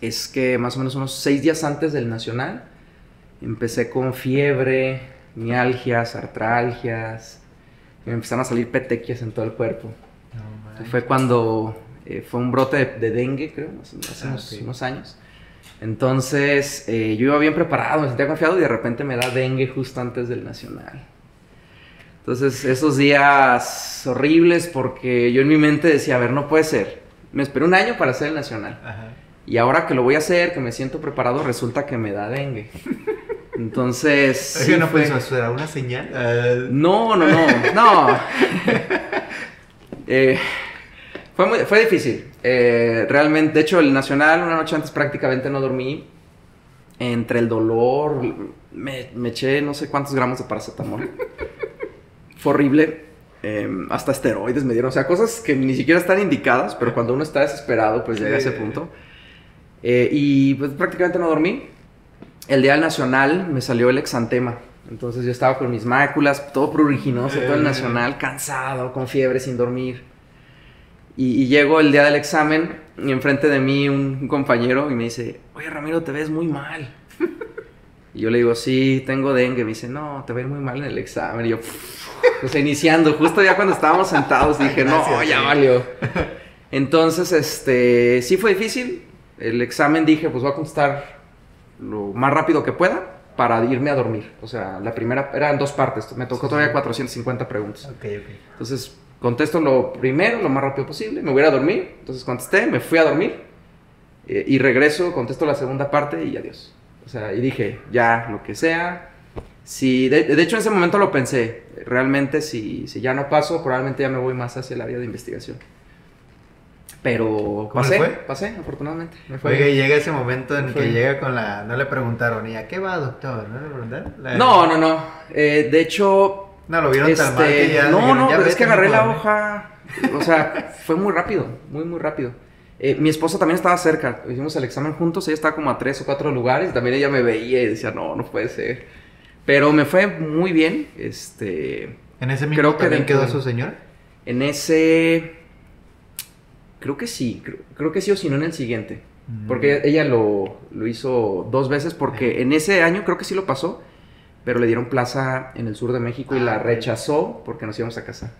es que más o menos unos 6 días antes del Nacional empecé con fiebre, mialgias, artralgias, y me empezaron a salir petequias en todo el cuerpo. No Fue manches. cuando fue un brote de dengue, creo, hace unos años. Entonces yo iba bien preparado, me sentía confiado y de repente me da dengue justo antes del Nacional. Entonces esos días horribles porque yo en mi mente decía, a ver, no puede ser. Me esperé un año para hacer el Nacional. Ajá. Y ahora que lo voy a hacer, que me siento preparado, resulta que me da dengue. Entonces... Sí, ¿no fue eso? ¿Era una señal? No. Fue difícil. Realmente, de hecho, el Nacional, una noche antes prácticamente no dormí. Entre el dolor, me eché no sé cuántos gramos de paracetamol. Fue horrible. Hasta esteroides me dieron. O sea, cosas que ni siquiera están indicadas, pero cuando uno está desesperado, pues llega a ese punto. Y pues prácticamente no dormí. El día del Nacional me salió el exantema. Entonces yo estaba con mis máculas, todo pruriginoso, todo el Nacional, cansado, con fiebre, sin dormir. Y llego el día del examen y enfrente de mí un compañero y me dice, oye Ramiro, te ves muy mal. Y yo le digo, sí, tengo dengue. Me dice, no, te ves muy mal en el examen. Y yo, pues iniciando, justo ya cuando estábamos sentados, dije, no, ya valió. Entonces, sí fue difícil. El examen dije, pues voy a contestar lo más rápido que pueda para irme a dormir. O sea, la primera eran 2 partes. Me tocó todavía 450 preguntas. Ok. Entonces, contesto lo primero, lo más rápido posible. Me voy a ir a dormir. Entonces contesté, me fui a dormir. Y regreso, contesto la segunda parte y adiós. O sea, y dije, ya, lo que sea. Si, de hecho, en ese momento lo pensé. Realmente, si ya no paso, probablemente ya me voy más hacia el área de investigación. Pero pasé, afortunadamente. Me fue Oiga, bien. y llega ese momento en que llega con la... No le preguntaron, ¿y a qué va, doctor? ¿No le preguntaron? No. De hecho... No, lo vieron tan mal que ya... No, dijeron, ya pero es vete, que agarré la mejor. hoja. O sea, fue muy rápido, muy rápido. Mi esposa también estaba cerca. Hicimos el examen juntos. Ella estaba como a 3 o 4 lugares. También ella me veía y decía, no puede ser. Pero me fue muy bien. ¿En ese mismo creo que también dentro quedó de- su señora? En ese... Creo que sí. Creo que sí o si no en el siguiente. Porque ella lo hizo 2 veces. Porque en ese año creo que sí lo pasó. Pero le dieron plaza en el sur de México y la rechazó porque nos íbamos a casar.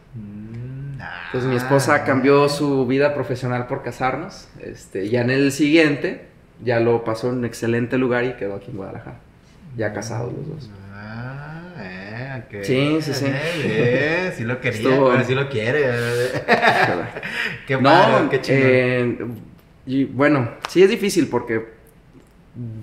Entonces mi esposa cambió su vida profesional por casarnos. Ya en el siguiente ya lo pasó en un excelente lugar y quedó aquí en Guadalajara. Ya casados los dos. Ok. Sí. Sí lo quería, Estuvo- pero sí lo quiere. Qué No, padre, qué chingón. y bueno, sí es difícil porque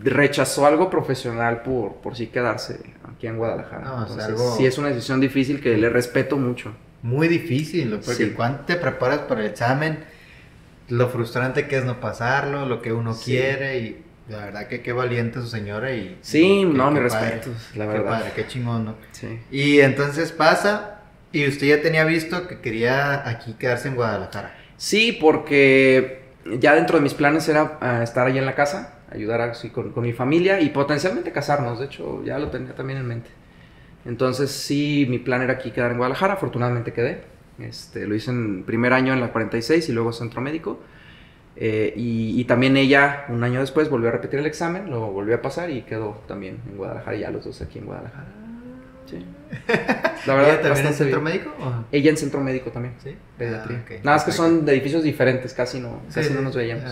rechazó algo profesional por sí quedarse aquí en Guadalajara. No, o sea, Entonces, algo- sí es una decisión difícil que le respeto mucho. Muy difícil, porque Sí. cuando te preparas para el examen, lo frustrante que es no pasarlo, lo que uno Sí. quiere, y la verdad que qué valiente su señora. Y Sí, qué- no, qué mis padre, respetos, la qué verdad. padre, qué chingón, ¿no? Sí. Y entonces pasa, y usted ya tenía visto que quería aquí quedarse en Guadalajara. Sí, porque ya dentro de mis planes era estar allá en la casa, ayudar así con mi familia y potencialmente casarnos. De hecho, ya lo tenía también en mente. Entonces, sí, mi plan era aquí quedar en Guadalajara. Afortunadamente quedé. Lo hice en primer año en la 46 y luego centro médico. Y también ella, un año después, volvió a repetir el examen, lo volvió a pasar y quedó también en Guadalajara. Ya los dos aquí en Guadalajara. Sí. La verdad, ¿Ella también en bastante centro bien. médico? ¿O? Ella en centro médico también. Sí. Pediatría. Ah, ok. Nada más que Perfecto. son de edificios diferentes, casi no Sí, nos veíamos.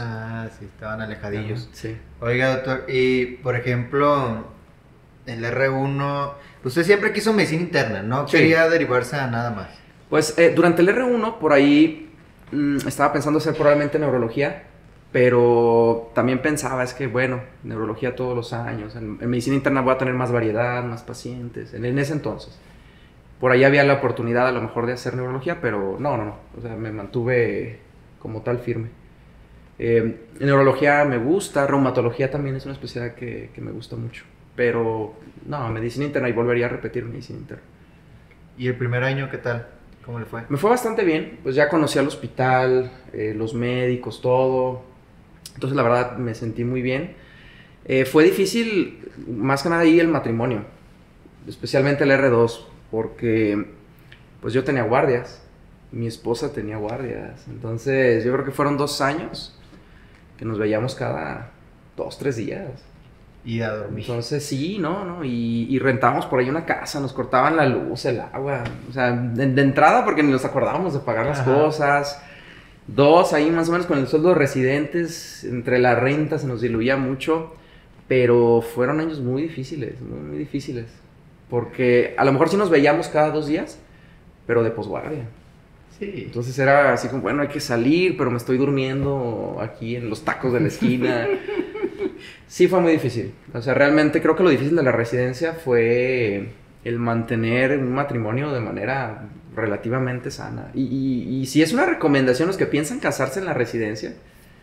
sí, estaban alejadillos. Ajá, sí. Oiga, doctor, y por ejemplo, el R1, usted siempre quiso medicina interna, no Sí. quería derivarse a nada más. Pues durante el R1, por ahí estaba pensando hacer probablemente neurología, pero también pensaba, es que bueno, neurología todos los años, en medicina interna voy a tener más variedad, más pacientes, en ese entonces. Por ahí había la oportunidad a lo mejor de hacer neurología, pero no, o sea, me mantuve como tal firme. Neurología me gusta, reumatología también es una especialidad que me gusta mucho, pero no, medicina interna y volvería a repetir medicina interna. ¿Y el primer año qué tal? ¿Cómo le fue? Me fue bastante bien, pues ya conocí al hospital, los médicos, todo. Entonces la verdad me sentí muy bien. Fue difícil, más que nada ahí el matrimonio, especialmente el R2, porque pues yo tenía guardias, mi esposa tenía guardias. Entonces yo creo que fueron 2 años que nos veíamos 2, 3 días. Y a dormir. Entonces sí, no, y rentábamos por ahí una casa, nos cortaban la luz, el agua, o sea, de entrada porque ni nos acordábamos de pagar las cosas. 2, ahí más o menos con el sueldo de residentes, entre la renta se nos diluía mucho, pero fueron años muy difíciles, muy, muy difíciles, porque a lo mejor sí nos veíamos cada 2 días, pero de posguardia. Sí. Entonces era así como, bueno, hay que salir, pero me estoy durmiendo aquí en los tacos de la esquina. Sí, fue muy difícil. O sea, realmente creo que lo difícil de la residencia fue el mantener un matrimonio de manera relativamente sana. Y si es una recomendación los que piensan casarse en la residencia,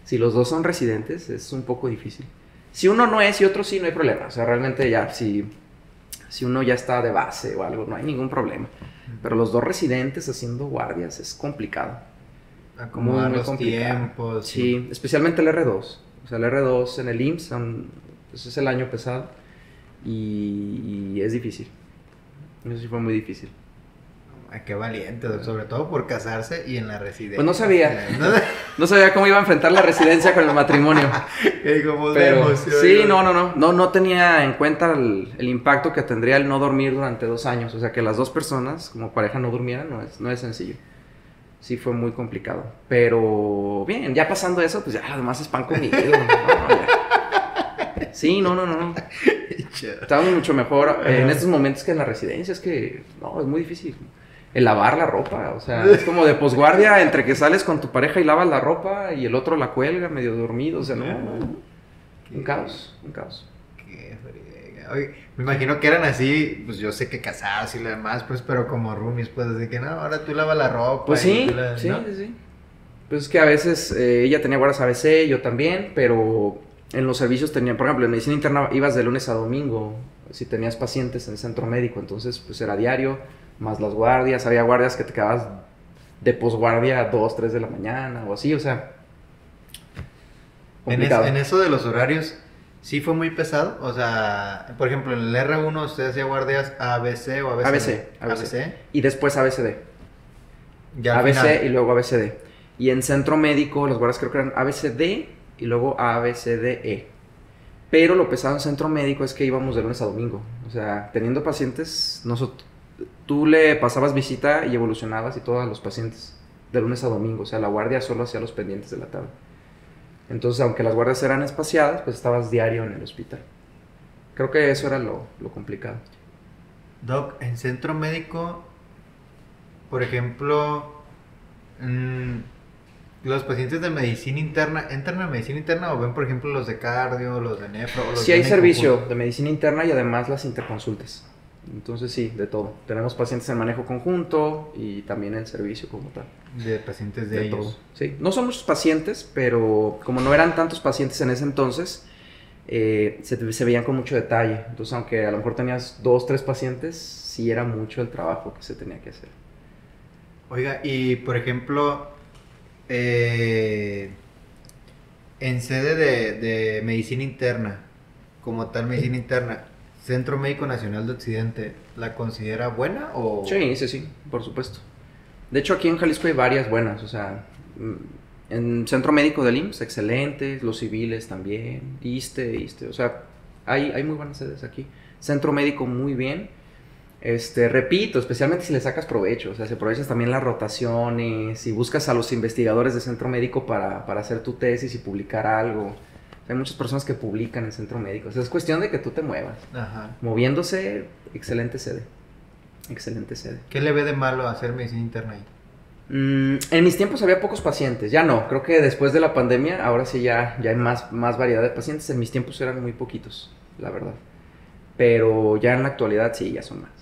si los dos son residentes, es un poco difícil. Si uno no es y otro sí, no hay problema. O sea, realmente ya, si uno ya está de base o algo, no hay ningún problema. Pero los dos residentes haciendo guardias es complicado. Acomodar los tiempos. Sí, especialmente el R2. O sea, el R2 en el IMSS pues es el año pesado y es difícil. Eso sí fue muy difícil. Ay, qué valiente, sobre todo por casarse y en la residencia. Pues no sabía. No sabía cómo iba a enfrentar la residencia con el matrimonio. Pero sí, no tenía en cuenta el impacto que tendría el no dormir durante 2 años. O sea, que las dos personas como pareja no durmieran no es sencillo. Sí fue muy complicado. Pero bien, ya pasando eso, pues ya además es pan comido. Sí, no. Estábamos mucho mejor en estos momentos que en la residencia. Es que, no, es muy difícil. El lavar la ropa, o sea, es como de posguardia entre que sales con tu pareja y lavas la ropa y el otro la cuelga medio dormido, o sea, no. Un caos. Qué frega. Oye, me imagino que eran así, pues yo sé que casados y lo demás, pues, pero como roomies, pues, así que no, ahora tú lavas la ropa. Pues sí, sí. Pues es que a veces ella tenía guardas ABC, yo también, pero en los servicios tenía, por ejemplo, en medicina interna ibas de lunes a domingo, si tenías pacientes en el centro médico, entonces pues era diario, más las guardias, había guardias que te quedabas de posguardia a 2, 3 de la mañana o así, o sea, complicado. En eso de los horarios, ¿sí fue muy pesado? O sea, por ejemplo, en el R1 usted hacía guardias ABC o ABC. ABC. Y después ABCD. Ya ABC final. y luego ABCD. Y en centro médico los guardias creo que eran ABCD y luego ABCDE. Pero lo pesado en centro médico es que íbamos de lunes a domingo. O sea, teniendo pacientes, tú le pasabas visita y evolucionabas y todos los pacientes de lunes a domingo. O sea, la guardia solo hacía los pendientes de la tarde. Entonces, aunque las guardias eran espaciadas, pues estabas diario en el hospital. Creo que eso era lo complicado. Doc, en centro médico, por ejemplo, los pacientes de medicina interna, ¿entran a medicina interna o ven, por ejemplo, los de cardio, los de nefro? O los Sí hay servicio de medicina interna y además las interconsultas. Entonces sí, de todo. Tenemos pacientes en manejo conjunto y también el servicio como tal. De pacientes de ellos. Todo. Sí, no son muchos pacientes, pero como no eran tantos pacientes en ese entonces, se veían con mucho detalle. Entonces, aunque a lo mejor tenías 2, 3 pacientes, sí era mucho el trabajo que se tenía que hacer. Oiga, y por ejemplo, en sede de medicina interna, como tal medicina interna, Centro Médico Nacional de Occidente, ¿la considera buena o...? Sí, por supuesto. De hecho, aquí en Jalisco hay varias buenas, o sea, en Centro Médico del IMSS, excelentes, los civiles también, ISSSTE, o sea, hay muy buenas sedes aquí. Centro Médico muy bien, repito, especialmente si le sacas provecho, o sea, si aprovechas también las rotaciones, si buscas a los investigadores de Centro Médico para hacer tu tesis y publicar algo. Hay muchas personas que publican en Centro Médico, o sea, es cuestión de que tú te muevas. Ajá. Moviéndose, excelente sede. Excelente sede. ¿Qué le ve de malo hacer medicina interna ahí? En mis tiempos había pocos pacientes, ya no, creo que después de la pandemia ahora sí ya hay más variedad de pacientes, en mis tiempos eran muy poquitos, la verdad, pero ya en la actualidad sí, ya son más,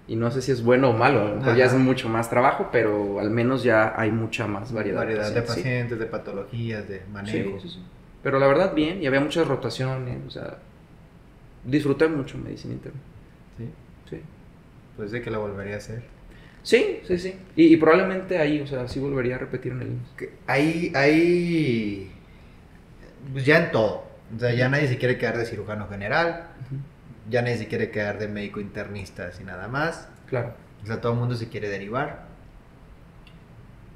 y no sé si es bueno o malo, a lo mejor ya es mucho más trabajo, pero al menos ya hay mucha más variedad de pacientes, de patologías, de manejo. Sí. Pero la verdad bien, y había muchas rotaciones, o sea, disfruté mucho medicina interna. Sí. Pues de que la volvería a hacer. Sí. Y probablemente ahí, o sea, sí volvería a repetir en el IMSS. Ahí, pues ya en todo. O sea, ya nadie se quiere quedar de cirujano general. Ya nadie se quiere quedar de médico internista así nada más. Claro. O sea, todo el mundo se quiere derivar.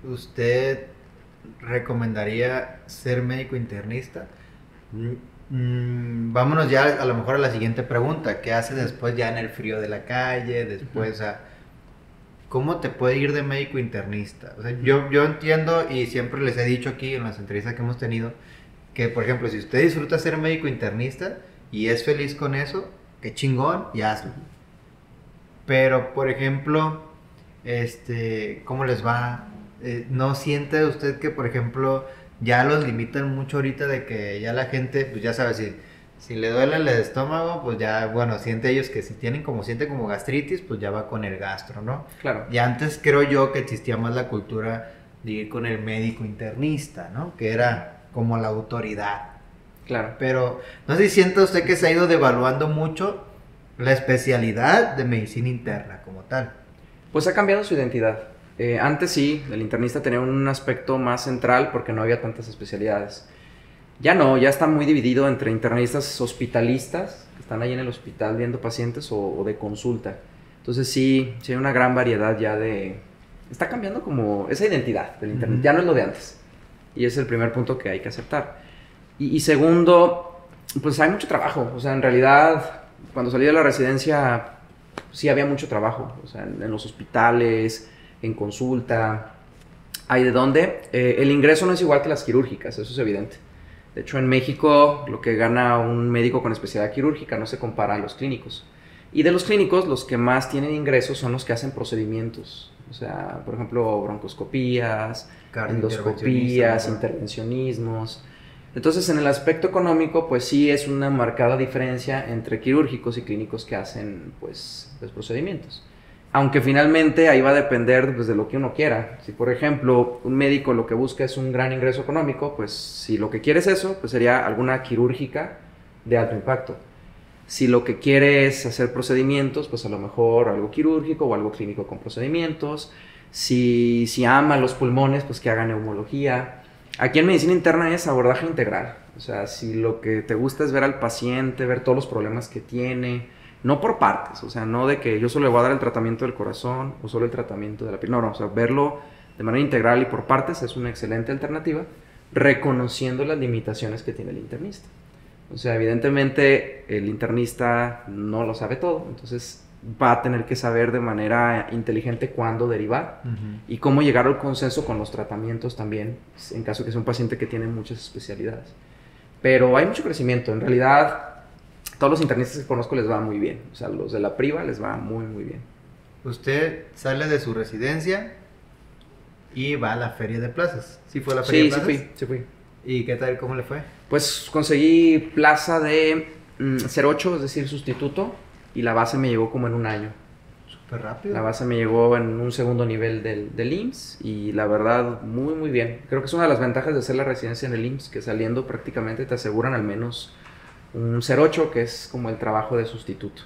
¿Usted recomendaría ser médico internista? vámonos ya a lo mejor a la siguiente pregunta. ¿Qué haces después ya en el frío de la calle? Después, ¿cómo te puede ir de médico internista? O sea, yo entiendo y siempre les he dicho aquí en las entrevistas que hemos tenido que, por ejemplo, si usted disfruta ser médico internista y es feliz con eso, qué chingón, y hazlo. Pero, por ejemplo, ¿cómo les va? ¿No siente usted que, por ejemplo, ya los limitan mucho ahorita de que ya la gente, pues ya sabe, si le duele el estómago, pues ya, bueno, siente ellos que si siente como gastritis, pues ya va con el gastro, ¿no? Claro. Y antes creo yo que existía más la cultura de ir con el médico internista, ¿no? Que era como la autoridad. Claro. Pero no sé si siente usted que se ha ido devaluando mucho la especialidad de medicina interna como tal. Pues ha cambiado su identidad. Antes sí, el internista tenía un aspecto más central porque no había tantas especialidades. Ya no, ya está muy dividido entre internistas hospitalistas, que están ahí en el hospital viendo pacientes, o de consulta. Entonces sí hay una gran variedad ya de... Está cambiando como esa identidad del internet, ya no es lo de antes. Y ese es el primer punto que hay que aceptar. Y segundo, pues hay mucho trabajo. O sea, en realidad, cuando salí de la residencia, sí había mucho trabajo. O sea, en los hospitales, en consulta, hay de dónde. El ingreso no es igual que las quirúrgicas, eso es evidente. De hecho, en México, lo que gana un médico con especialidad quirúrgica no se compara a los clínicos. Y de los clínicos, los que más tienen ingresos son los que hacen procedimientos. O sea, por ejemplo, broncoscopías, endoscopías, intervencionismos. Entonces, en el aspecto económico, pues sí es una marcada diferencia entre quirúrgicos y clínicos que hacen, pues procedimientos. Aunque finalmente ahí va a depender pues, de lo que uno quiera. Si, por ejemplo, un médico lo que busca es un gran ingreso económico, pues si lo que quiere es eso, pues sería alguna quirúrgica de alto impacto. Si lo que quiere es hacer procedimientos, pues a lo mejor algo quirúrgico o algo clínico con procedimientos. Si ama los pulmones, pues que haga neumología. Aquí en medicina interna es abordaje integral. O sea, si lo que te gusta es ver al paciente, ver todos los problemas que tiene, no por partes, o sea, no de que yo solo le voy a dar el tratamiento del corazón o solo el tratamiento de la piel. No, o sea, verlo de manera integral y por partes es una excelente alternativa, reconociendo las limitaciones que tiene el internista. O sea, evidentemente el internista no lo sabe todo, entonces va a tener que saber de manera inteligente cuándo derivar y cómo llegar al consenso con los tratamientos también, en caso de que sea un paciente que tiene muchas especialidades. Pero hay mucho crecimiento, en realidad todos los internistas que conozco les va muy bien, o sea, los de la priva les va muy muy bien. Usted sale de su residencia y va a la feria de plazas. ¿Sí fue a la feria de plazas? Sí fui. ¿Y qué tal? ¿Cómo le fue? Pues conseguí plaza de 08, es decir, sustituto, y la base me llegó como en un año. Súper rápido. La base me llegó en un segundo nivel del IMSS y la verdad muy muy bien. Creo que es una de las ventajas de hacer la residencia en el IMSS, que saliendo prácticamente te aseguran al menos un 08, que es como el trabajo de sustituto.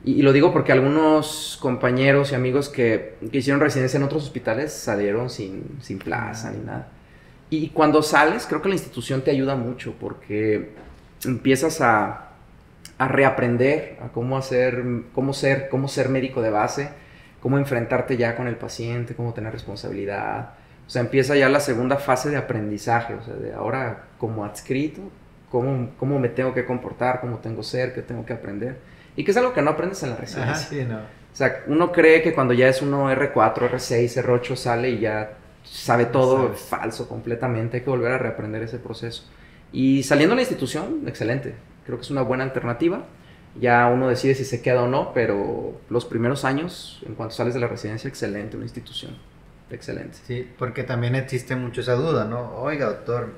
Y lo digo porque algunos compañeros y amigos que hicieron residencia en otros hospitales salieron sin plaza ni nada. Y cuando sales, creo que la institución te ayuda mucho porque empiezas a reaprender a cómo ser médico de base, cómo enfrentarte ya con el paciente, cómo tener responsabilidad. O sea, empieza ya la segunda fase de aprendizaje, o sea, de ahora como adscrito, cómo me tengo que comportar, cómo tengo que ser, qué tengo que aprender. Y que es algo que no aprendes en la residencia. Ajá, sí, no. O sea, uno cree que cuando ya es uno R4, R6, R8 sale y ya sabe todo, falso completamente, hay que volver a reaprender ese proceso. Y saliendo de la institución, excelente, creo que es una buena alternativa, ya uno decide si se queda o no, pero los primeros años, en cuanto sales de la residencia, excelente, una institución, excelente. Sí, porque también existe mucho esa duda, ¿no? Oiga, doctor,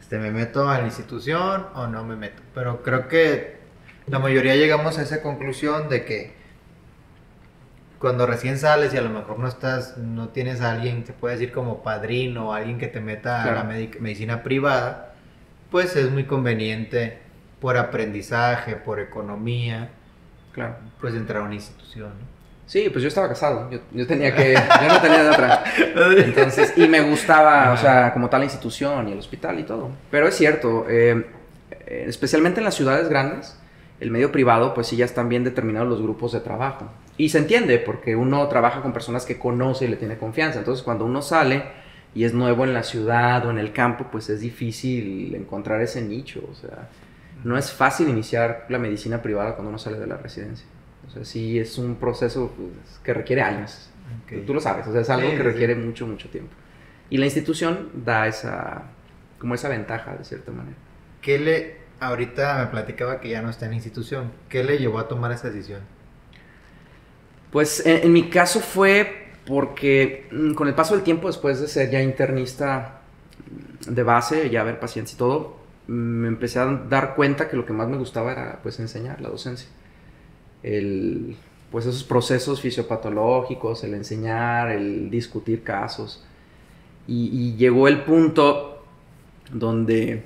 ¿me meto a la institución o no me meto? Pero creo que la mayoría llegamos a esa conclusión de que cuando recién sales y a lo mejor no tienes a alguien, se puede decir como padrino, o alguien que te meta a la medicina privada, pues es muy conveniente por aprendizaje, por economía, pues entrar a una institución, ¿no? Sí, pues yo estaba casado, yo no tenía de otra. Entonces, y me gustaba, o sea, como tal la institución y el hospital y todo. Pero es cierto, especialmente en las ciudades grandes, el medio privado, pues sí ya están bien determinados los grupos de trabajo. Y se entiende, porque uno trabaja con personas que conoce y le tiene confianza. Entonces, cuando uno sale y es nuevo en la ciudad o en el campo, pues es difícil encontrar ese nicho, o sea. no es fácil iniciar la medicina privada cuando uno sale de la residencia. O sea, sí es un proceso pues, que requiere años. Okay. Tú lo sabes, o sea, es algo Sí, que sí, requiere sí. mucho tiempo. Y la institución da como esa ventaja, de cierta manera. Ahorita me platicaba que ya no está en la institución, ¿qué le llevó a tomar esa decisión? Pues en mi caso fue porque con el paso del tiempo, después de ser ya internista de base, ya ver pacientes y todo, me empecé a dar cuenta que lo que más me gustaba era pues enseñar, la docencia. Pues esos procesos fisiopatológicos, el enseñar, el discutir casos. Y llegó el punto donde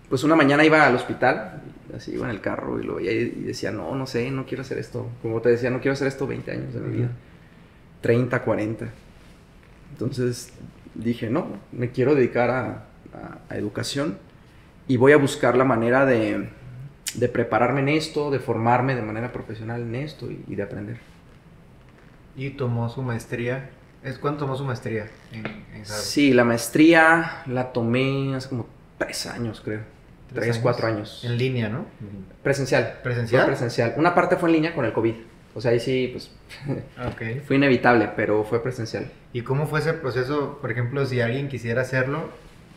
pues una mañana iba al hospital, así iba en el carro y lo veía y decía, no sé, no quiero hacer esto. Como te decía, no quiero hacer esto 20 años de mi vida. 30, 40. Entonces dije, no, me quiero dedicar a educación y voy a buscar la manera de prepararme en esto, de formarme de manera profesional en esto y de aprender. Y tomó su maestría. ¿Cuándo tomó su maestría en Harvard? Sí, la maestría la tomé hace como 3 años, creo. 3, 4 años. En línea, ¿no? Presencial. ¿Presencial? Fue presencial. Una parte fue en línea con el COVID. O sea, ahí sí, pues, Okay. fue inevitable, pero fue presencial. ¿Y cómo fue ese proceso? Por ejemplo, si alguien quisiera hacerlo,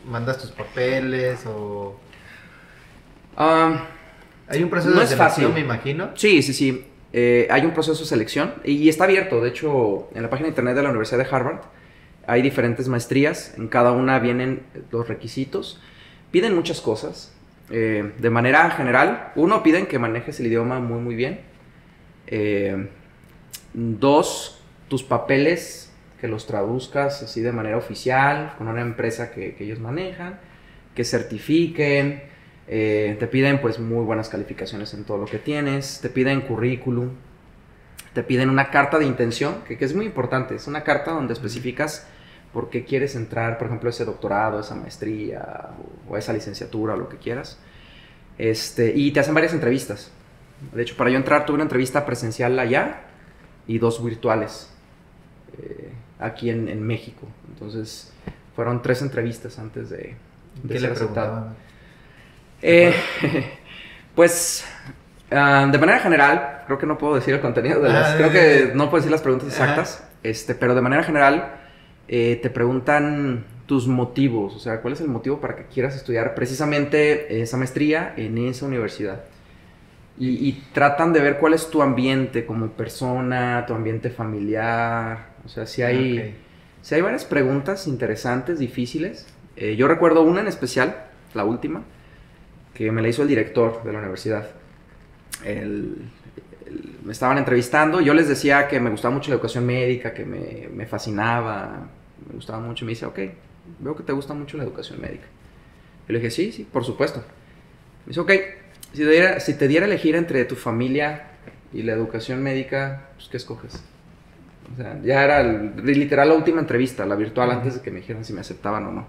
¿mandas tus papeles o...? Hay un proceso No de es selección, fácil. me imagino. Sí. Hay un proceso de selección y está abierto. De hecho, en la página de internet de la Universidad de Harvard hay diferentes maestrías. En cada una vienen los requisitos. Piden muchas cosas. De manera general, uno, piden que manejes el idioma muy bien. 2, tus papeles, que los traduzcas así de manera oficial con una empresa que ellos manejan, que certifiquen. Te piden pues muy buenas calificaciones en todo lo que tienes, te piden currículum, te piden una carta de intención, que es muy importante, es una carta donde especificas por qué quieres entrar, por ejemplo, ese doctorado, esa maestría o esa licenciatura o lo que quieras. Y te hacen varias entrevistas. De hecho, para yo entrar tuve una entrevista presencial allá y 2 virtuales aquí en México. Entonces fueron 3 entrevistas antes de ¿Qué ser le aceptado. preguntaban? Pues de manera general, creo que no puedo decir el contenido de las... creo que no puedo decir las preguntas exactas, pero de manera general te preguntan tus motivos, o sea, cuál es el motivo para que quieras estudiar precisamente esa maestría en esa universidad. Y tratan de ver cuál es tu ambiente como persona, tu ambiente familiar, o sea, si hay varias preguntas interesantes, difíciles. Yo recuerdo una en especial, la última, que me la hizo el director de la universidad. Me estaban entrevistando, yo les decía que me gustaba mucho la educación médica, que me fascinaba, me gustaba mucho, y me dice, ok, veo que te gusta mucho la educación médica. Yo le dije, sí, por supuesto. Me dice, ok, si te diera a elegir entre tu familia y la educación médica, pues, ¿qué escoges? O sea, ya era literal la última entrevista, la virtual, antes de que me dijeran si me aceptaban o no.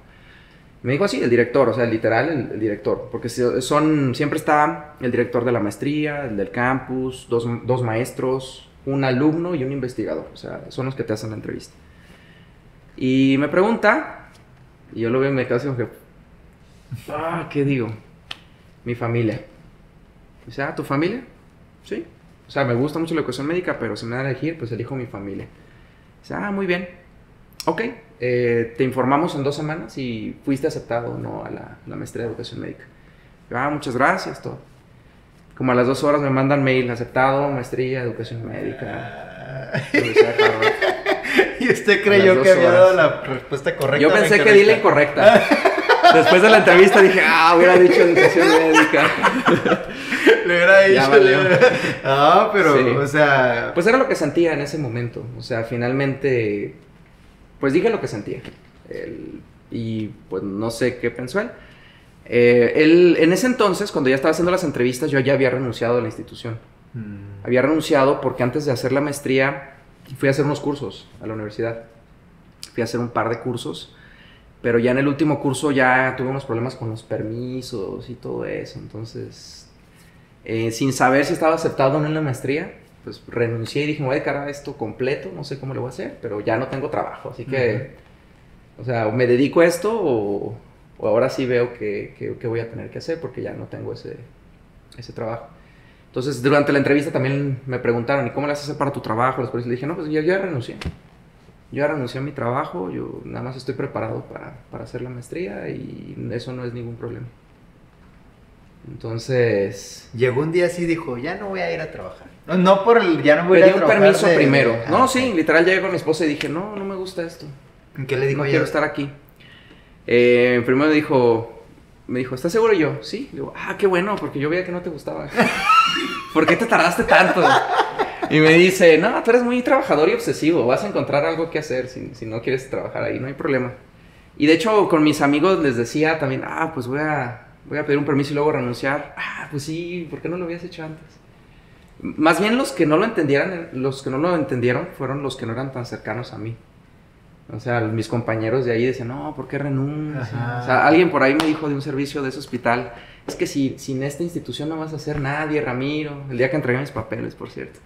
Me dijo así, el director, o sea, literal el director, porque siempre está el director de la maestría, el del campus, dos maestros, un alumno y un investigador, o sea, son los que te hacen la entrevista. Y me pregunta, y yo lo veo y me quedo así como que, ¿qué digo? Mi familia. Dice, ¿tu familia? Sí. O sea, me gusta mucho la educación médica, pero si me dan a elegir, pues elijo mi familia. Dice, muy bien. Ok, te informamos en 2 semanas si fuiste aceptado o no a la maestría de educación médica. Yo, muchas gracias, todo. Como a las 2 horas me mandan mail, aceptado, maestría de educación médica. ¿Y usted creyó que había dado la respuesta correcta? Yo pensé que di la incorrecta. Después de la entrevista dije, hubiera dicho educación médica. Le hubiera dicho. Ya valió. Pero, sí. O sea... Pues era lo que sentía en ese momento. O sea, finalmente, pues dije lo que sentía. Y pues no sé qué pensó él. Él, en ese entonces, cuando ya estaba haciendo las entrevistas, yo ya había renunciado a la institución. Había renunciado porque antes de hacer la maestría fui a hacer unos cursos a la universidad. Fui a hacer un par de cursos, pero ya en el último curso ya tuve unos problemas con los permisos y todo eso. Entonces, sin saber si estaba aceptado o no en la maestría, pues renuncié y dije, me voy a dedicar a esto completo, no sé cómo lo voy a hacer, pero ya no tengo trabajo, así que, o sea, o me dedico a esto o ahora sí veo que voy a tener que hacer porque ya no tengo ese trabajo. Entonces, durante la entrevista también me preguntaron, ¿y cómo le haces para tu trabajo? Después le dije, no, pues yo ya renuncié. Yo ya renuncié a mi trabajo, yo nada más estoy preparado para hacer la maestría y eso no es ningún problema. Entonces... Llegó un día así y dijo, ya no voy a ir a trabajar. No por el, ya no voy a ir a trabajar. Pedí un permiso primero. No, sí, literal llegué con mi esposa y dije, no me gusta esto. ¿Qué le dijo? No quiero estar aquí. Primero me dijo, ¿estás seguro? Y yo, sí. Le digo, qué bueno, porque yo veía que no te gustaba. ¿Por qué te tardaste tanto? Y me dice, no, tú eres muy trabajador y obsesivo, vas a encontrar algo que hacer si no quieres trabajar ahí, no hay problema. Y de hecho con mis amigos les decía también, pues voy a pedir un permiso y luego renunciar. Pues sí, ¿por qué no lo habías hecho antes? Más bien los que no lo entendieron fueron los que no eran tan cercanos a mí. O sea, mis compañeros de ahí decían, no, ¿por qué renuncias? O sea, alguien por ahí me dijo de un servicio de ese hospital, es que sin esta institución no vas a hacer nadie, Ramiro, el día que entregué mis papeles, por cierto.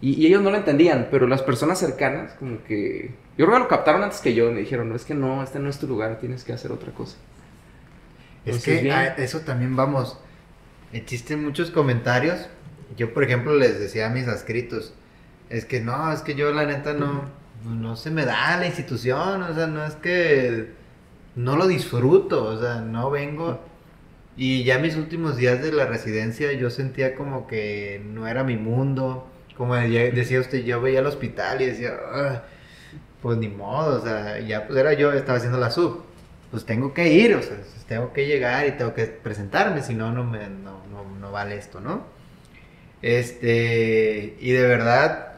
Y ellos no lo entendían, pero las personas cercanas, como que... Yo creo que lo captaron antes que yo, me dijeron, no, es que no, este no es tu lugar, tienes que hacer otra cosa. Entonces, es que a eso también vamos, existen muchos comentarios. Yo, por ejemplo, les decía a mis adscritos, es que yo la neta no se me da la institución, o sea, no es que no lo disfruto, o sea, no vengo. Y ya mis últimos días de la residencia yo sentía como que no era mi mundo. Como decía usted, yo veía el hospital y decía, pues ni modo, o sea, ya pues era yo, estaba haciendo la sub, pues tengo que ir, o sea, tengo que llegar y tengo que presentarme, si no, no vale esto, ¿no? Y de verdad,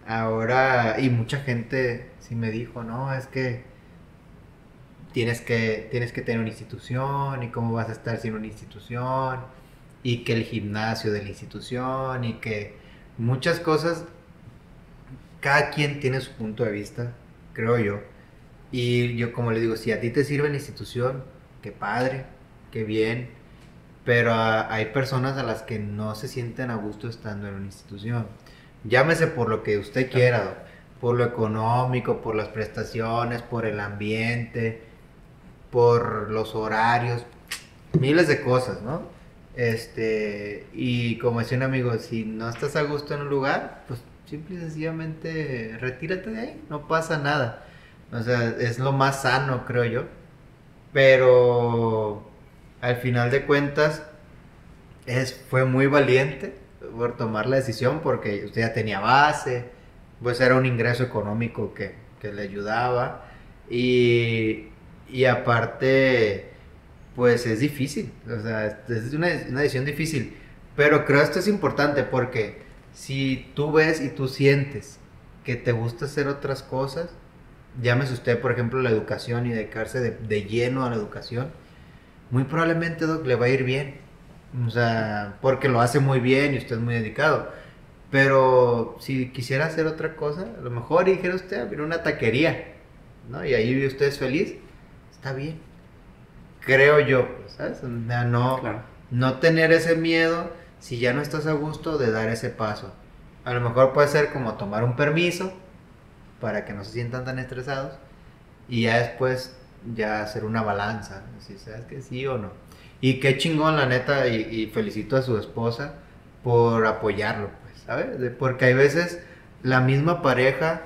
ahora, y mucha gente sí me dijo, no, es que tienes que tener una institución, y cómo vas a estar sin una institución, y que el gimnasio de la institución, y que muchas cosas, cada quien tiene su punto de vista, creo yo. Y yo, como le digo, si a ti te sirve la institución, qué padre, qué bien. Pero hay personas a las que no se sienten a gusto estando en una institución. Llámese por lo que usted quiera, por lo económico, por las prestaciones, por el ambiente, por los horarios, miles de cosas, ¿no? Y como decía un amigo, si no estás a gusto en un lugar, pues simple y sencillamente retírate de ahí, no pasa nada. O sea, es lo más sano, creo yo. Pero al final de cuentas fue muy valiente por tomar la decisión, porque usted ya tenía base, pues era un ingreso económico que le ayudaba, y aparte pues es difícil, o sea, es una decisión difícil, pero creo que esto es importante porque si tú ves y tú sientes que te gusta hacer otras cosas, llámese usted, por ejemplo, la educación y dedicarse de lleno a la educación, muy probablemente, Doc, le va a ir bien, o sea, porque lo hace muy bien y usted es muy dedicado. Pero si quisiera hacer otra cosa, a lo mejor dijera usted abrir una taquería, ¿no? Y ahí usted es feliz, está bien. Creo yo, ¿sabes? Claro. No tener ese miedo si ya no estás a gusto de dar ese paso. A lo mejor puede ser como tomar un permiso para que no se sientan tan estresados y ya después ya hacer una balanza, si sabes que sí o no. Y qué chingón, la neta, y felicito a su esposa por apoyarlo, pues, ¿sabes? Porque hay veces la misma pareja,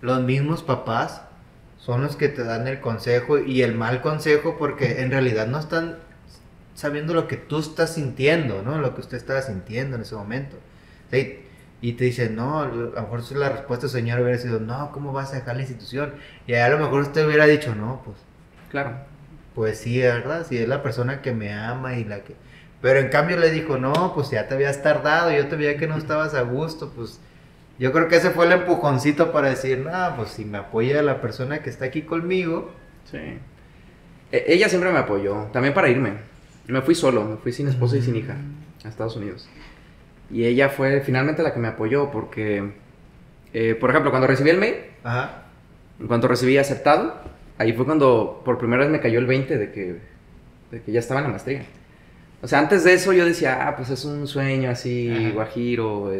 los mismos papás son los que te dan el consejo y el mal consejo, porque en realidad no están sabiendo lo que tú estás sintiendo, ¿no? Lo que usted estaba sintiendo en ese momento. O sea, y te dicen, no, a lo mejor la respuesta del señor hubiera sido, no, ¿cómo vas a dejar la institución? Y a lo mejor usted hubiera dicho, no, pues. Claro. Pues sí, ¿verdad? Sí, es la persona que me ama y la que... Pero en cambio le dijo, no, pues ya te habías tardado, yo te veía que no estabas a gusto, pues... Yo creo que ese fue el empujoncito para decir, no, pues si me apoya la persona que está aquí conmigo. Sí. Ella siempre me apoyó, también para irme. Me fui solo, me fui sin esposa y sin hija a Estados Unidos. Y ella fue finalmente la que me apoyó porque, por ejemplo, cuando recibí el mail, Ajá. cuando recibí aceptado, ahí fue cuando por primera vez me cayó el 20 de que ya estaba en la maestría. O sea, antes de eso yo decía, pues es un sueño así, Ajá. guajiro,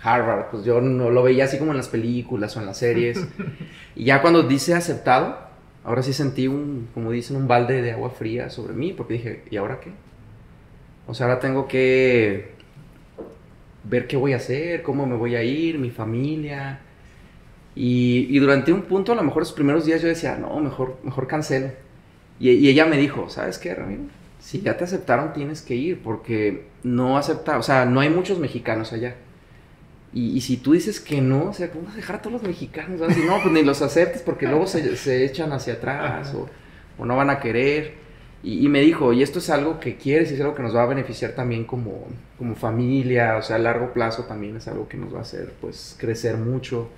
Harvard. Pues yo no lo veía así como en las películas o en las series. Y ya cuando dice aceptado, ahora sí sentí como dicen, un balde de agua fría sobre mí, porque dije, ¿y ahora qué? O sea, ahora tengo que ver qué voy a hacer, cómo me voy a ir, mi familia. Y durante un punto, a lo mejor los primeros días yo decía, no, mejor cancelo. Y ella me dijo, ¿sabes qué, Ramiro? Si ya te aceptaron, tienes que ir, porque no acepta, o sea, no hay muchos mexicanos allá. Y si tú dices que no, o sea, ¿cómo vas a dejar a todos los mexicanos? Vas a decir, no, pues ni los aceptes porque luego se echan hacia atrás o no van a querer. Y me dijo, y esto es algo que quieres y es algo que nos va a beneficiar también como familia, o sea, a largo plazo también es algo que nos va a hacer, pues, crecer mucho.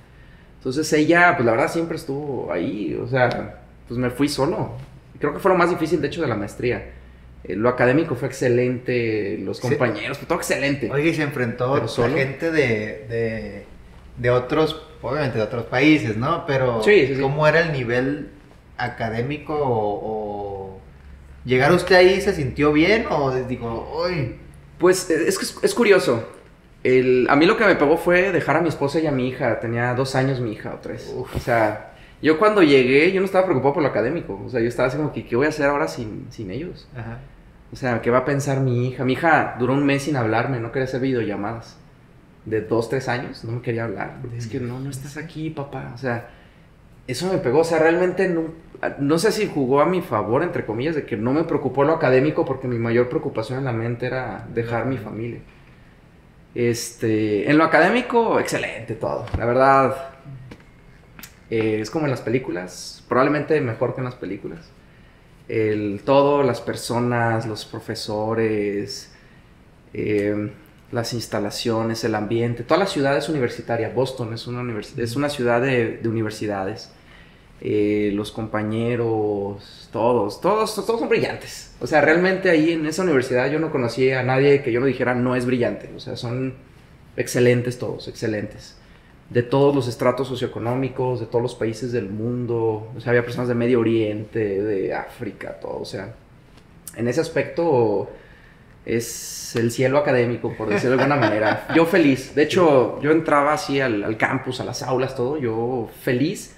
Entonces ella, pues la verdad siempre estuvo ahí, o sea, pues me fui solo. Creo que fue lo más difícil, de hecho, de la maestría. Lo académico fue excelente, los compañeros, fue todo excelente. Oye, y se enfrentó a gente de otros, obviamente de otros países, ¿no? Pero, sí. ¿cómo era el nivel académico o llegar usted ahí se sintió bien o digo, uy? Pues es curioso. A mí lo que me pegó fue dejar a mi esposa y a mi hija. Tenía 2 años mi hija o 3. Uf. O sea, yo cuando llegué, yo no estaba preocupado por lo académico. O sea, yo estaba así como que, ¿qué voy a hacer ahora sin ellos? Ajá. O sea, ¿qué va a pensar mi hija? Mi hija duró 1 mes sin hablarme, no quería hacer videollamadas. De 2, 3 años, no me quería hablar. Es que no estás aquí, papá. O sea, eso me pegó. O sea, realmente no sé si jugó a mi favor, entre comillas, de que no me preocupó lo académico, porque mi mayor preocupación en la mente era dejar mi familia. En lo académico, excelente todo. La verdad, es como en las películas, probablemente mejor que en las películas. Todo, las personas, los profesores, las instalaciones, el ambiente. Toda la ciudad es universitaria. Boston es una ciudad de universidades. Los compañeros, todos son brillantes. O sea, realmente ahí en esa universidad yo no conocí a nadie que yo no dijera no es brillante. O sea, son excelentes todos, excelentes. De todos los estratos socioeconómicos, de todos los países del mundo. O sea, había personas de Medio Oriente, de África, todo. O sea, en ese aspecto es el cielo académico, por decirlo de alguna manera. Yo feliz. De hecho, yo entraba así al campus, a las aulas, todo. Yo feliz.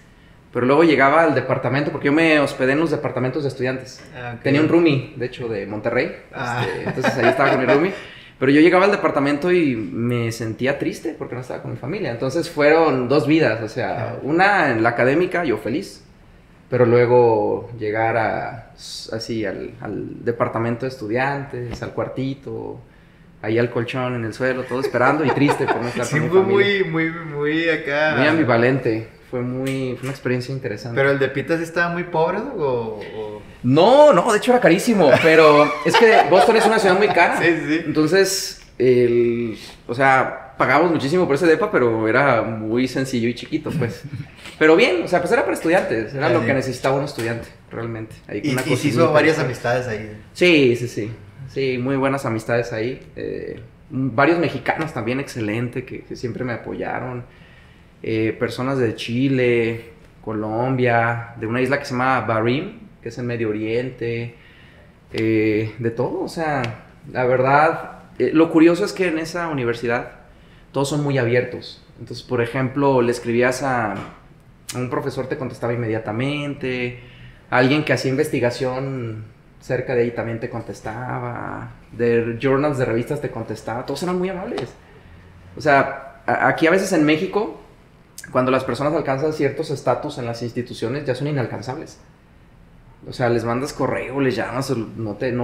Pero luego llegaba al departamento, porque yo me hospedé en los departamentos de estudiantes. Okay. Tenía un roomie, de hecho, de Monterrey. Entonces ahí estaba con mi roomie. Pero yo llegaba al departamento y me sentía triste porque no estaba con mi familia. Entonces fueron 2 vidas, o sea, una en la académica, yo feliz. Pero luego llegar así al departamento de estudiantes, al cuartito, ahí al colchón en el suelo, todo esperando y triste por no estar con mi familia. Sí, muy acá. Muy ambivalente. Fue una experiencia interesante. ¿Pero el de Pitas estaba muy pobre o...? No, de hecho era carísimo, pero es que Boston es una ciudad muy cara. Sí. Entonces, o sea, pagamos muchísimo por ese depa, pero era muy sencillo y chiquito, pues. Pero bien, o sea, pues era para estudiantes, era lo que necesitaba un estudiante, realmente. Ahí y se hizo varias amistades ahí. Sí, muy buenas amistades ahí. Varios mexicanos también, excelente, que siempre me apoyaron. Personas de Chile, Colombia, de una isla que se llama Barim, que es en Medio Oriente, de todo, o sea, la verdad, lo curioso es que en esa universidad todos son muy abiertos. Entonces, por ejemplo, le escribías a un profesor, te contestaba inmediatamente, a alguien que hacía investigación cerca de ahí también te contestaba, de journals, de revistas te contestaba, todos eran muy amables. O sea, aquí a veces en México, cuando las personas alcanzan ciertos estatus en las instituciones, ya son inalcanzables. O sea, les mandas correo, les llamas, no te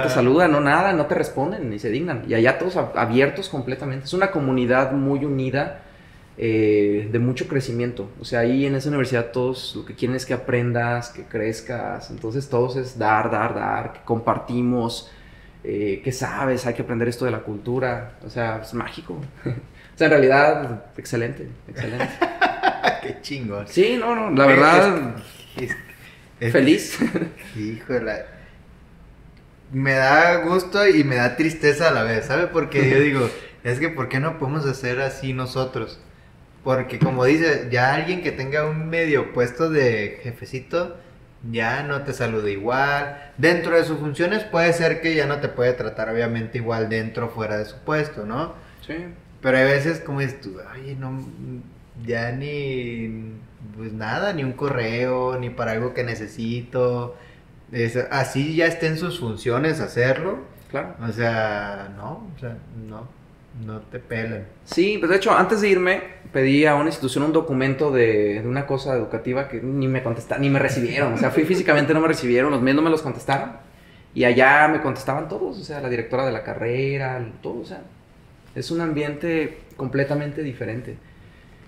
saludan, no nada, no te responden, ni se dignan. Y allá todos abiertos completamente. Es una comunidad muy unida, de mucho crecimiento. O sea, ahí en esa universidad todos lo que quieren es que aprendas, que crezcas. Entonces todos es dar, que compartimos, que sabes, hay que aprender esto de la cultura. O sea, es mágico. O sea, en realidad, excelente. Qué chingón. Sí, la verdad, feliz. Híjole. Me da gusto y me da tristeza a la vez, ¿sabe? Porque yo digo, es que ¿por qué no podemos hacer así nosotros? Porque como dice, ya alguien que tenga un medio puesto de jefecito, ya no te saluda igual. Dentro de sus funciones puede ser que ya no te puede tratar obviamente igual dentro o fuera de su puesto, ¿no? Sí. Pero hay veces como dices tú, oye, no, ya ni, pues nada, ni un correo, ni para algo que necesito. Así ya está en sus funciones hacerlo. claro. O sea, no te pelan. Sí, pues de hecho, antes de irme, pedí a una institución un documento de una cosa educativa que ni me contestaron, ni me recibieron. O sea, fui físicamente, no me recibieron, los medios no me los contestaron. Y allá me contestaban todos, o sea, la directora de la carrera, todo, o sea, es un ambiente completamente diferente.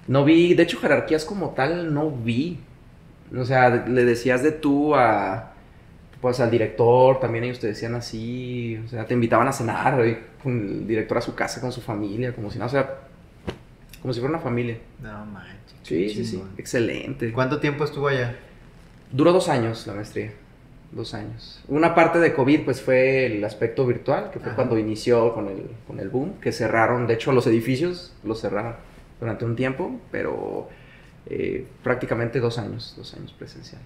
No vi, de hecho, jerarquías como tal, no vi. O sea, le decías de tú a, pues al director, también ellos te decían así, o sea, te invitaban a cenar, con el director a su casa, con su familia, como si no, o sea, como si fuera una familia. No manches. Sí, sí, sí, excelente. ¿Cuánto tiempo estuvo allá? Duró 2 años la maestría, 2 años. Una parte de COVID, pues fue el aspecto virtual, que fue Ajá. cuando inició con el boom, que cerraron, de hecho, los edificios los cerraron durante un tiempo, pero prácticamente 2 años presencial.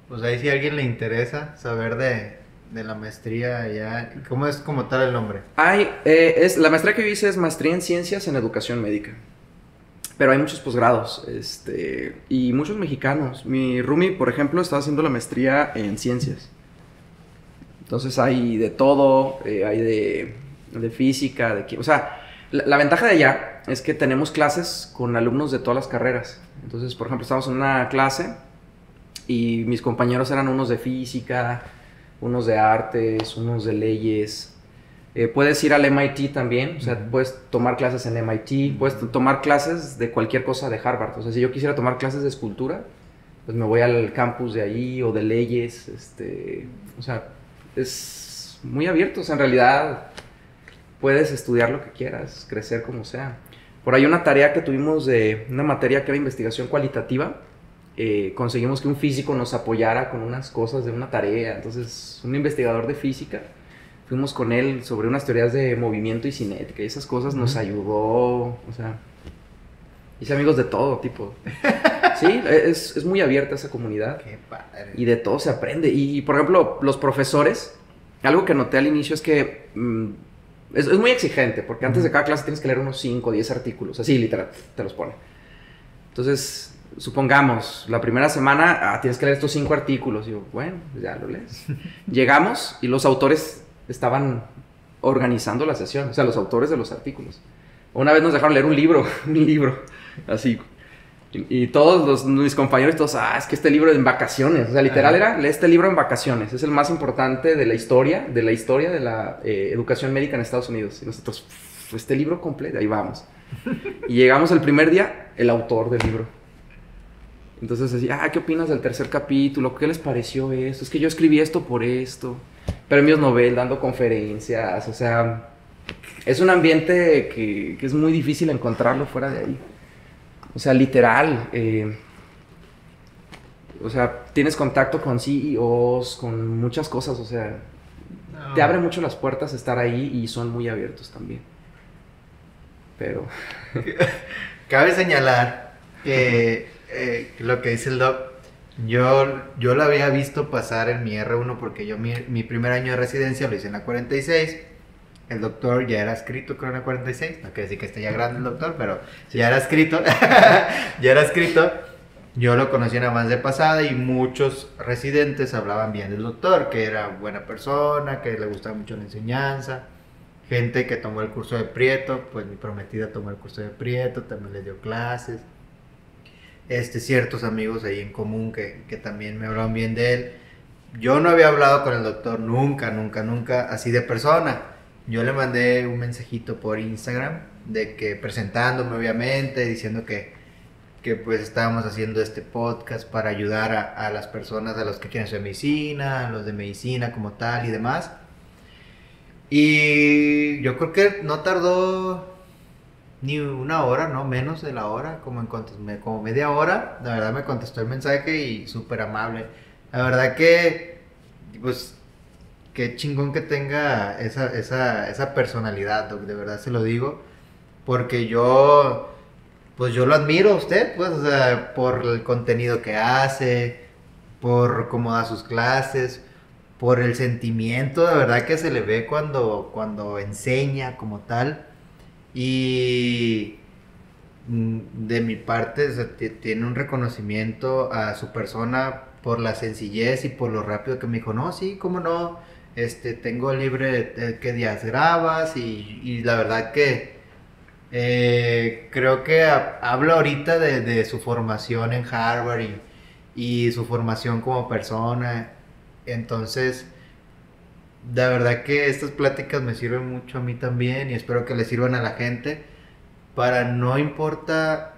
Pues ahí si a alguien le interesa saber de la maestría allá, ¿cómo es como tal el nombre? La maestría que yo hice es maestría en ciencias en educación médica. Pero hay muchos posgrados, y muchos mexicanos. Mi roomie, por ejemplo, estaba haciendo la maestría en ciencias. Entonces hay de todo, hay de física, o sea, la ventaja de allá es que tenemos clases con alumnos de todas las carreras. Entonces, por ejemplo, estamos en una clase y mis compañeros eran unos de física, unos de artes, unos de leyes. Puedes ir al MIT también, o sea, puedes tomar clases en MIT, puedes tomar clases de cualquier cosa de Harvard. O sea, si yo quisiera tomar clases de escultura, pues me voy al campus de ahí, o de leyes, o sea, es muy abierto. O sea, en realidad puedes estudiar lo que quieras, crecer como sea. Por ahí una tarea que tuvimos de una materia que era investigación cualitativa, conseguimos que un físico nos apoyara con unas cosas de una tarea. Entonces, un investigador de física, fuimos con él sobre unas teorías de movimiento y cinética y esas cosas, nos ayudó, o sea, hice amigos de todo tipo. Sí, es muy abierta esa comunidad. Qué padre. Y de todo se aprende. Y por ejemplo, los profesores, algo que noté al inicio es que es muy exigente, porque antes de cada clase tienes que leer unos 5 o 10 artículos, así literal, te los pone. Entonces, supongamos, la primera semana tienes que leer estos 5 artículos. Y yo, bueno, pues ya lo lees. Llegamos y los autores estaban organizando la sesión, o sea, los autores de los artículos. Una vez nos dejaron leer un libro, así. Y todos mis compañeros, todos, es que este libro en vacaciones, o sea, literal era, lee este libro en vacaciones, es el más importante de la historia de la educación médica en Estados Unidos. Y nosotros, este libro completo, ahí vamos. Y llegamos el primer día, el autor del libro. Entonces así, ¿qué opinas del tercer capítulo? ¿Qué les pareció esto? Es que yo escribí esto por esto. Premios Nobel, dando conferencias, o sea, es un ambiente que es muy difícil encontrarlo fuera de ahí. O sea, literal, o sea, tienes contacto con CEOs, con muchas cosas, o sea, te abre mucho las puertas estar ahí y son muy abiertos también. Pero... Cabe señalar que lo que dice el doc, yo lo había visto pasar en mi R1 porque yo mi primer año de residencia lo hice en la 46. El doctor ya era escrito, creo, en la 46. No quiere decir que esté ya grande el doctor, pero ya era escrito. Ya era escrito. Yo lo conocía nada más de pasada y muchos residentes hablaban bien del doctor, que era buena persona, que le gustaba mucho la enseñanza. Gente que tomó el curso de Prieto, pues mi prometida tomó el curso de Prieto, también le dio clases. Ciertos amigos ahí en común que también me hablaban bien de él. Yo no había hablado con el doctor nunca, así de persona. Yo le mandé un mensajito por Instagram de que presentándome, obviamente, diciendo que pues estábamos haciendo este podcast para ayudar a las personas, a los que quieren estudiar medicina, a los de medicina como tal y demás. Y yo creo que no tardó ni una hora, no menos de la hora, como media hora. La verdad me contestó el mensaje y súper amable. La verdad que, pues, qué chingón que tenga esa personalidad, Doc, de verdad se lo digo. Porque pues yo lo admiro a usted, pues, o sea, por el contenido que hace, por cómo da sus clases, por el sentimiento de verdad que se le ve cuando enseña como tal. Y de mi parte, o sea, tiene un reconocimiento a su persona por la sencillez y por lo rápido que me dijo, no, sí, cómo no, tengo libre qué días grabas y la verdad que creo que hablo ahorita de su formación en Harvard y su formación como persona. Entonces, la verdad que estas pláticas me sirven mucho a mí también y espero que le sirvan a la gente para no importa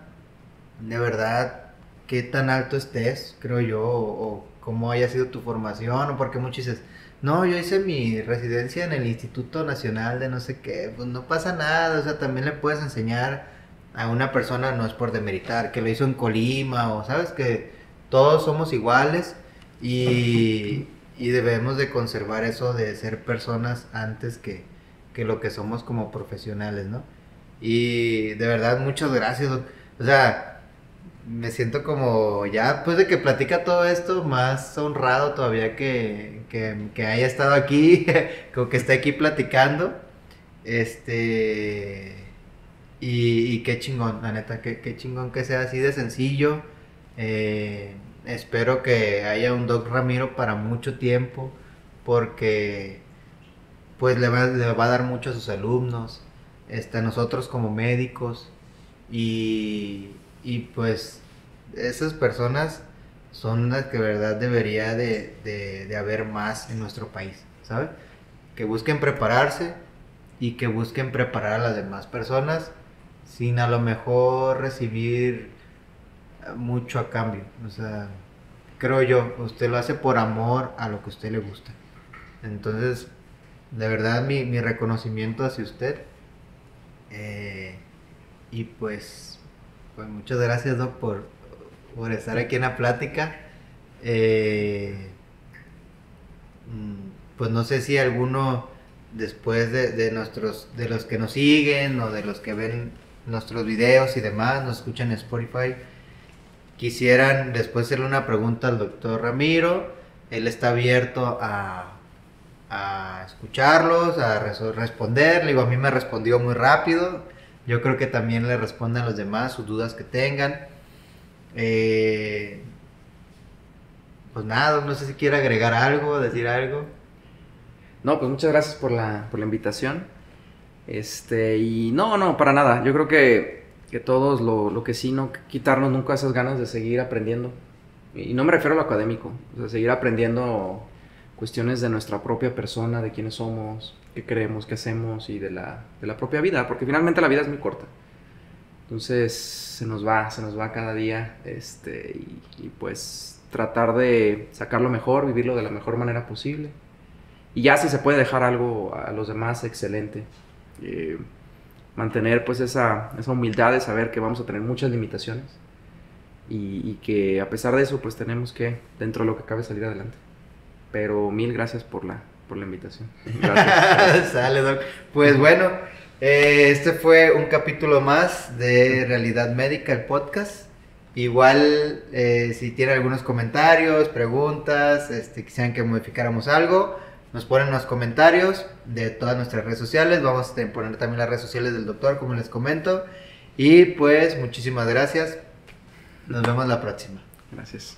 de verdad qué tan alto estés, creo yo, o cómo haya sido tu formación, o porque muchos dices, no, yo hice mi residencia en el Instituto Nacional de no sé qué, pues no pasa nada, o sea, también le puedes enseñar a una persona, no es por demeritar, que lo hizo en Colima, o sabes que todos somos iguales y debemos de conservar eso de ser personas antes que lo que somos como profesionales, ¿no? Y de verdad, muchas gracias, Doc. O sea, me siento como ya después de que platica todo esto, más honrado todavía que haya estado aquí, como que esté aquí platicando. Y qué chingón, la neta, qué chingón que sea así de sencillo. Espero que haya un Doc Ramiro para mucho tiempo, porque pues le va a dar mucho a sus alumnos, a nosotros como médicos y pues esas personas son las que de verdad debería de haber más en nuestro país, ¿sabes? Que busquen prepararse y que busquen preparar a las demás personas sin a lo mejor recibir mucho a cambio. O sea, creo yo, usted lo hace por amor a lo que a usted le gusta. Entonces, de verdad mi reconocimiento hacia usted. Y pues muchas gracias, Doc, por estar aquí en la plática. Pues no sé si alguno después de los que nos siguen o de los que ven nuestros videos y demás, nos escuchan en Spotify, quisieran después hacerle una pregunta al doctor Ramiro. Él está abierto a escucharlos, a responder. Le digo, a mí me respondió muy rápido. Yo creo que también le responden a los demás sus dudas que tengan. Pues nada, no sé si quiere agregar algo, decir algo. No, pues muchas gracias por la invitación. Y no, para nada. Yo creo que todos lo que sí, no quitarnos nunca esas ganas de seguir aprendiendo. Y no me refiero a lo académico, o sea, seguir aprendiendo cuestiones de nuestra propia persona, de quiénes somos, qué creemos, qué hacemos y de la propia vida, porque finalmente la vida es muy corta. Entonces se nos va cada día, y pues tratar de sacarlo mejor, vivirlo de la mejor manera posible. Y ya si se puede dejar algo a los demás, excelente. Mantener pues esa humildad de saber que vamos a tener muchas limitaciones y que a pesar de eso pues tenemos que, dentro de lo que cabe, salir adelante. Pero mil gracias por la invitación. Gracias. Sale, Doc. Pues bueno, este fue un capítulo más de Realidad Médica, el podcast. Igual, si tienen algunos comentarios, preguntas, quisieran que modificáramos algo, nos ponen en los comentarios de todas nuestras redes sociales. Vamos a poner también las redes sociales del doctor, como les comento. Y pues, muchísimas gracias. Nos vemos la próxima. Gracias.